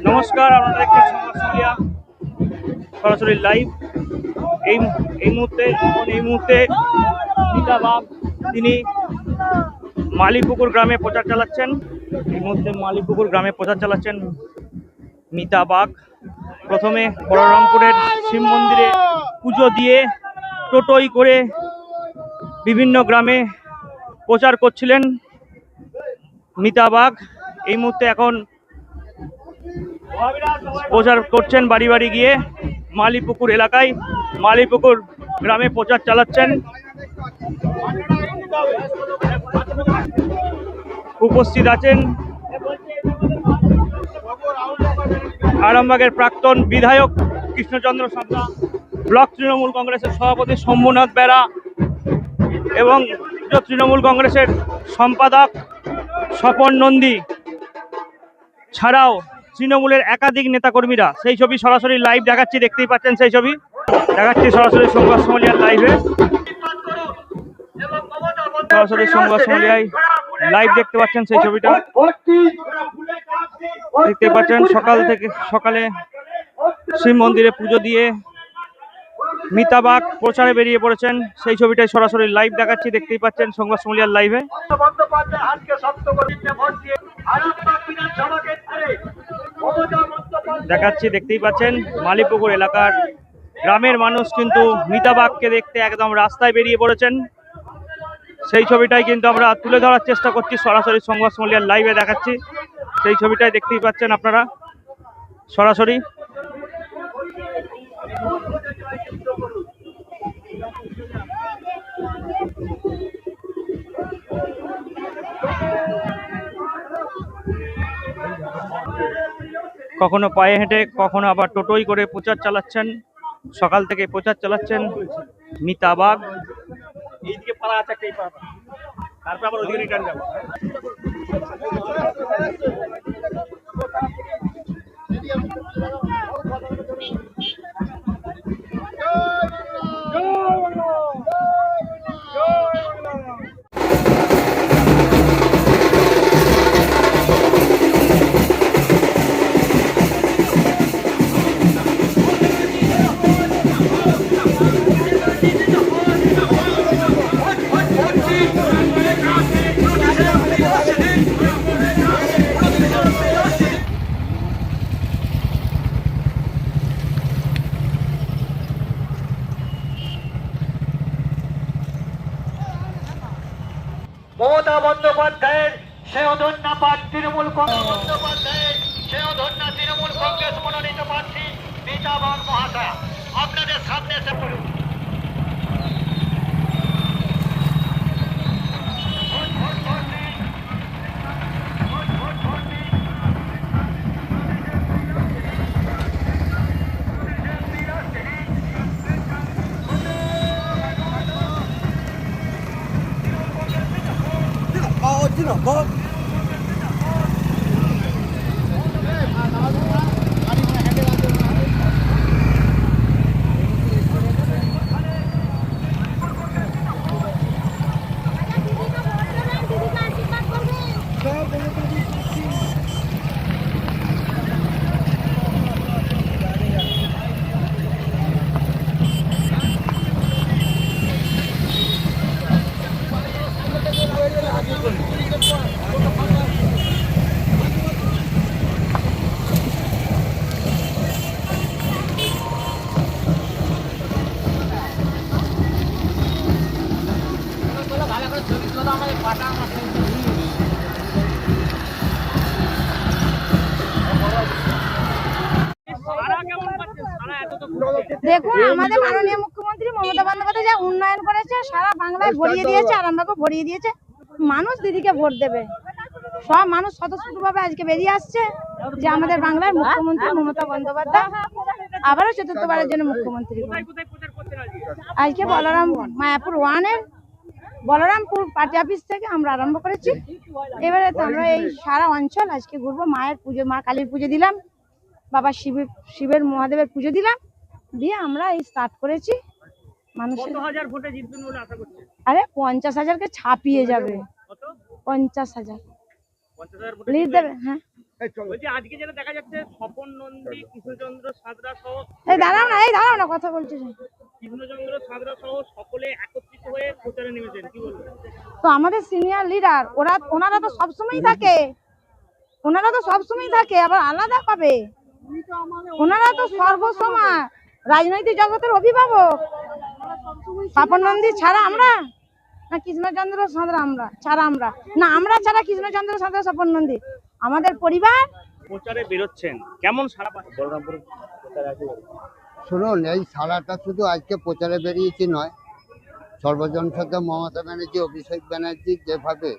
নমস্কার, আপনারা দেখছেন সংবাদ সন্ধ্যা সরাসরি লাইভ। এই মুহূর্তে মিতা বাগ তিনি মালিপুকুর গ্রামে প্রচার চালাচ্ছেন। মিতা বাগ প্রথমে বলরামপুরের শিব মন্দিরে পুজো দিয়ে টোটোই করে বিভিন্ন গ্রামে প্রচার করছিলেন মিতা বাগ। এই মুহূর্তে এখন প্রচার করছেন বাড়ি বাড়ি গিয়ে মালিপুকুর এলাকায়, মালিপুকুর গ্রামে প্রচার চালাচ্ছেন। উপস্থিত আছেন আরামবাগের প্রাক্তন বিধায়ক কৃষ্ণচন্দ্র সাঁতরা, ব্লক তৃণমূল কংগ্রেসের সভাপতি শম্ভুনাথ বেরা এবং তৃণমূল কংগ্রেসের সম্পাদক স্বপন নন্দী ছাড়াও তৃণমূলের একাধিক নেতাকর্মীরা। সেই ছবি সরাসরি লাইভ দেখাচ্ছি, দেখতেই পাচ্ছেন। সেই ছবি দেখাচ্ছি সরাসরি সংবাদ সমালিয়ার লাইভে, সরাসরি সংবাদ সমালিয়ায় লাইভ দেখতে পাচ্ছেন। সেই ছবিটা দেখতে পাচ্ছেন। সকালে শিব মন্দিরে পুজো দিয়ে মিতা বাগ প্রচারে বেরিয়ে পড়েছেন। সেই ছবিটাই সরাসরি লাইভ দেখাচ্ছি, দেখতেই পাচ্ছেন সংবাদ সমালিয়ার লাইভে দেখাচ্ছি, দেখতেই পাচ্ছেন। মালিপুকুর এলাকার গ্রামের মানুষ কিন্তু মিতা বাগকে দেখতে একদম রাস্তায় বেরিয়ে পড়েছেন। সেই ছবিটাই কিন্তু আমরা তুলে ধরার চেষ্টা করছি, সরাসরি সংবাদ সমালিয়ার লাইভে দেখাচ্ছি। সেই ছবিটাই দেখতেই পাচ্ছেন আপনারা সরাসরি। কখনো পায়ে হেঁটে, কখনো আবার টোটোই করে প্রচার চালাচ্ছেন। সকাল থেকে প্রচার চালাচ্ছেন মিতা বাগ। এইদিকে পাড়া আছে একটা, তারপর আবার ওইদিকে রিটার্ন যাবো। মমতা বন্দ্যোপাধ্যায়ের সেয়ধন্যা তৃণমূল কংগ্রেস মনোনীত প্রার্থী মিতা বাগ মহাশয়া আপনাদের সামনে এসে পড়ুন। দেখুন, আমাদের মাননীয় মুখ্যমন্ত্রী মমতা বন্দ্যোপাধ্যায় যা উন্নয়ন করেছে, সারা বাংলায় ভরিয়ে দিয়েছে, আরামবাগও ভরিয়ে দিয়েছে। মানুষ দিদিকে ভোট দেবে, সব মানুষ স্বতঃস্ফূর্তভাবে আজকে বেরিয়ে আসছে যে আমাদের বাংলার মুখ্যমন্ত্রী মমতা বন্দ্যোপাধ্যায় আবারও চতুর্থবারের জন্য মুখ্যমন্ত্রী। আজকে মায়াপুর 1-এর বলরামপুর পার্টি অফিস থেকে আমরা আরম্ভ করেছি। এবারে তো আমরা এই সারা অঞ্চল আজকে ঘুরবো। মায়ের পুজো, মা কালীর পুজো দিলাম, বাবা শিবের মহাদেবের পুজো দিলাম, দিয়ে আমরা এই স্টার্ট করেছি। মানুষের কত হাজার ভোটে জিতবেন বলে আশা করছেন? আরে 50,000-কে ছাপিয়ে যাবে। কত? 50,000 50,000 ভোটে লিড জিতবেন? দেবে। হ্যাঁ, বলছি আজকে যেটা দেখা যাচ্ছে স্বপন নন্দী, কৃষ্ণচন্দ্র সাঁতরা সহ এই দাঁড়াও না কথা বলছি। কৃষ্ণচন্দ্র সাঁতরা সহ সকলে একত্রিত হয়ে প্রচারে নেমেছেন, কি বলবেন? তো আমাদের সিনিয়র লিডার ওনারা তো সবসময় থাকে, আবার আলাদা পাবে। ওনারা তো সর্বসময় রাজনৈতিক জগতের অভিভাবক। স্বপন নন্দী ছাড়া আমরা, না কৃষ্ণচন্দ্র সাঁতরা আমরা ছাড়া কৃষ্ণচন্দ্র সাঁতরা, স্বপন নন্দী আমাদের পরিবার। প্রচারে বেরোচ্ছেন, কেমন সাড়া পাচ্ছেন? শুনুন, এই সারাটা শুধু আজকে প্রচারে বেরিয়েছি নয়, সর্বজন সাথে মমতা ব্যানার্জি, অভিষেক ব্যানার্জি যেভাবে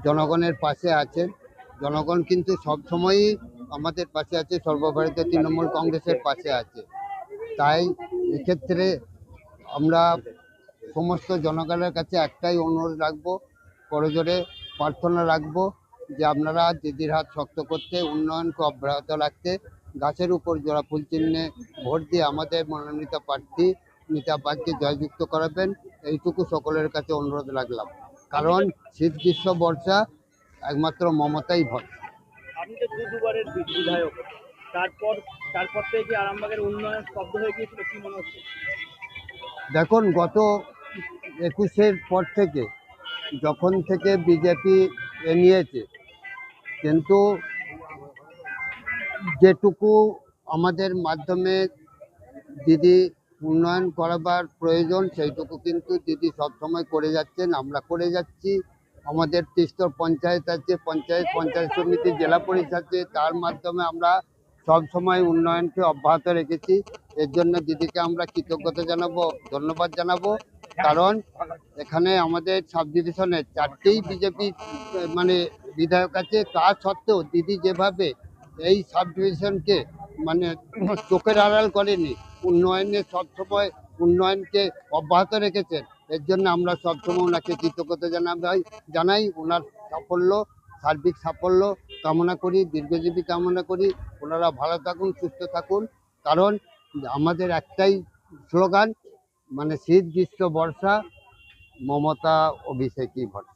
জনগণের পাশে আছেন, জনগণ কিন্তু সবসময়ই আমাদের পাশে আছে, সর্বভারতীয় তৃণমূল কংগ্রেসের পাশে আছে। তাই এক্ষেত্রে আমরা সমস্ত জনগণের কাছে একটাই অনুরোধ রাখবো, করজোরে প্রার্থনা রাখবো যে আপনারা দিদির হাত শক্ত করতে, উন্নয়নকে অব্যাহত রাখতে, গাছের উপর জোড়া ফুল চিহ্নে ভোট দিয়ে আমাদের মনোনীত প্রার্থী মিতা বাগকে জয়যুক্ত করাবেন, এইটুকু সকলের কাছে অনুরোধ রাখলাম। কারণ শীত গ্রীষ্ম বর্ষা একমাত্র মমতাই ভরসা। আপনি তো দুবারের বিধায়ক, তারপর থেকে কি আরামবাগের উন্নয়ন স্তব্ধ হয়ে গিয়েছিল, কি মনে হচ্ছে? দেখুন, গত 21-এর পর থেকে যখন থেকে বিজেপি নিয়েছে, কিন্তু যেটুকু আমাদের মাধ্যমে দিদি উন্নয়ন করাবার প্রয়োজন সেইটুকু কিন্তু দিদি সবসময় করে যাচ্ছেন, আমরা করে যাচ্ছি। আমাদের 3স্তর পঞ্চায়েত আছে, পঞ্চায়েত সমিতি, জেলা পরিষদ আছে, তার মাধ্যমে আমরা সবসময় উন্নয়নকে অব্যাহত রেখেছি। এর জন্য দিদিকে আমরা কৃতজ্ঞতা জানাবো, ধন্যবাদ জানাবো। কারণ এখানে আমাদের সাব ডিভিশনে 4টেই বিজেপি মানে বিধায়ক আছে, তা সত্ত্বেও দিদি যেভাবে এই সাব ডিভিশনকে মানে চোখের আড়াল করেনি, উন্নয়নে সবসময় উন্নয়নকে অব্যাহত রেখেছেন। এর জন্য আমরা সবসময় ওনাকে কৃতজ্ঞতা জানাই। ওনার সাফল্য, সার্বিক সাফল্য কামনা করি, দীর্ঘজীবী কামনা করি। ওনারা ভালো থাকুন, সুস্থ থাকুন। কারণ আমাদের একটাই স্লোগান, মানে শীত গ্রীষ্ম বর্ষা মমতা অভিষেকই ভরসা।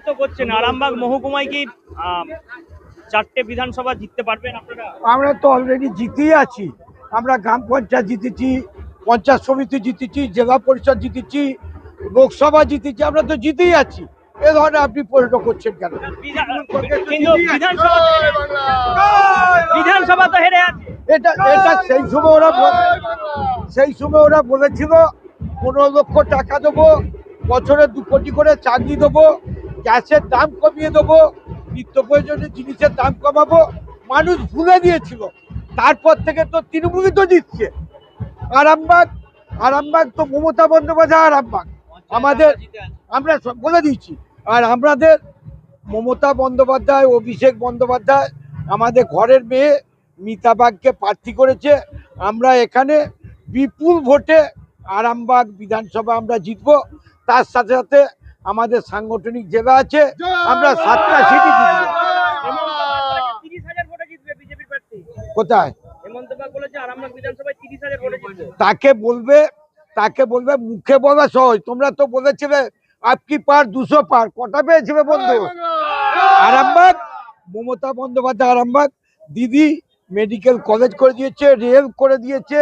তো করছেন আরামবাগ মহকুমায় কি 4টে বিধানসভা জিততে পারবেন আপনারা? আমরা তো অলরেডি জিতেই আছি। আমরা গ্রাম পঞ্চায়েত জিতেছি, পঞ্চায়েত সমিতি জিতেছি, জেলা পরিষদ জিতেছি, লোকসভা জিতেছি, আমরা তো জিতেই আছি। এ ধরনের আপনি প্রশ্ন করছেন কেন? কিন্তু বিধানসভা তো হেরে আছে। এটা সেই সময় ওরা বলেছিল 15 লক্ষ টাকা দেবো, বছরে 2 কোটি করে চাকরি দেবো, গ্যাসের দাম কমিয়ে দেবো, নিত্য প্রয়োজনীয় জিনিসের দাম কমাবো। মানুষ ভুলে দিয়েছিল। তারপর থেকে তো তৃণমূলই তো জিতছে। আরামবাগ তো মমতা বন্দ্যোপাধ্যায় আরামবাগ আমাদের, আমরা সব বলে দিয়েছি। আর আমাদের মমতা বন্দ্যোপাধ্যায়, অভিষেক বন্দ্যোপাধ্যায় আমাদের ঘরের মেয়ে মিতা বাগকে প্রার্থী করেছে। আমরা এখানে বিপুল ভোটে আরামবাগ বিধানসভা আমরা জিতবো। তার সাথে সাথে আমাদের সাংগঠনিক জেলা আছে, আমরা 7টা সিটি জিতবো। 30,000 ভোটে জিতবে বিজেপির প্রার্থী। কোথায়? হেমন্ত বাগ বলেছে আরামবাগ বিধানসভায় 30,000 ভোটে জিতবে। তাকে বলবে মুখে বলা সহজ। তোমরা তো বলেছিলে আপকি পার 200 পার, কটা পেয়েছিলে বন্ধু? আরামবাগ মমতা বন্দ্যোপাধ্যায় আরামবাগ, দিদি মেডিকেল কলেজ করে দিয়েছে, রেল করে দিয়েছে,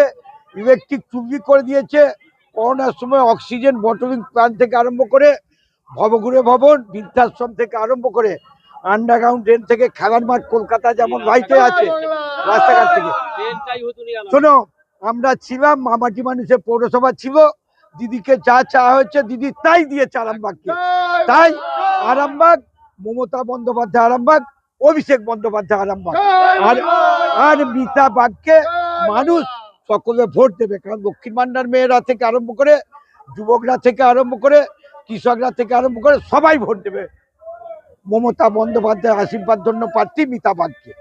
ইলেকট্রিক চুল্লি করে দিয়েছে, করোনার সময় অক্সিজেন বটলিং প্ল্যান্ট থেকে আরম্ভ করে ভবঘুরে ভবন, বৃদ্ধাশ্রম থেকে আরম্ভ করে আন্ডারগ্রাউন্ড ট্রেন থেকে খেলার মাঠ কলকাতা যেমন লাইটে আছে রাস্তাঘাট থেকে। শোনো, আমরা ছিলাম, মামাটি মানুষের পৌরসভা ছিল, দিদিকে যা চাওয়া হয়েছে দিদি তাই দিয়েছে আরামবাগকে। তাই আরামবাগ মমতা বন্দ্যোপাধ্যায় আরামবাগ, অভিষেক বন্দ্যোপাধ্যায় আরামবাগ, আর মিতা বাগকে মানুষ সকলে ভোট দেবে। কারণ দক্ষিণ ভান্ডার মেয়েরা থেকে আরম্ভ করে, যুবকরা থেকে আরম্ভ করে, কৃষকরা থেকে আরম্ভ করে সবাই ভোট দেবে মমতা বন্দ্যোপাধ্যায় আশীর্বাদ ধন্য প্রার্থী মিতা বাগকে।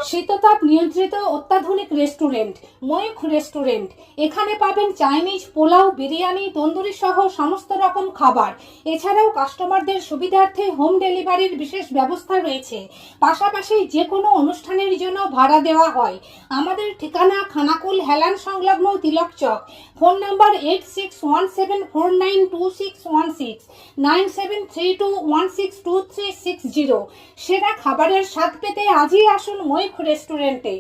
শীততাপ নিয়ন্ত্রিত অত্যাধুনিক রেস্টুরেন্ট ময়ূখ রেস্টুরেন্ট। এখানে পাবেন চাইনিজ, পোলাও, বিরিয়ানি, তন্দুরি সহ সমস্ত রকম খাবার। এছাড়াও কাস্টমারদের সুবিধার্থে হোম ডেলিভারির বিশেষ ব্যবস্থা রয়েছে। পাশাপাশি যে কোনো অনুষ্ঠানের জন্য ভাড়া দেওয়া হয়। আমাদের ঠিকানা খানাকুল হেলান সংলগ্ন তিলক চক। Phone number 8617492616 9732162360। সেরা খাবারের স্বাদ পেতে আজই আসুন ময়ূখ রেস্টুরেন্টে।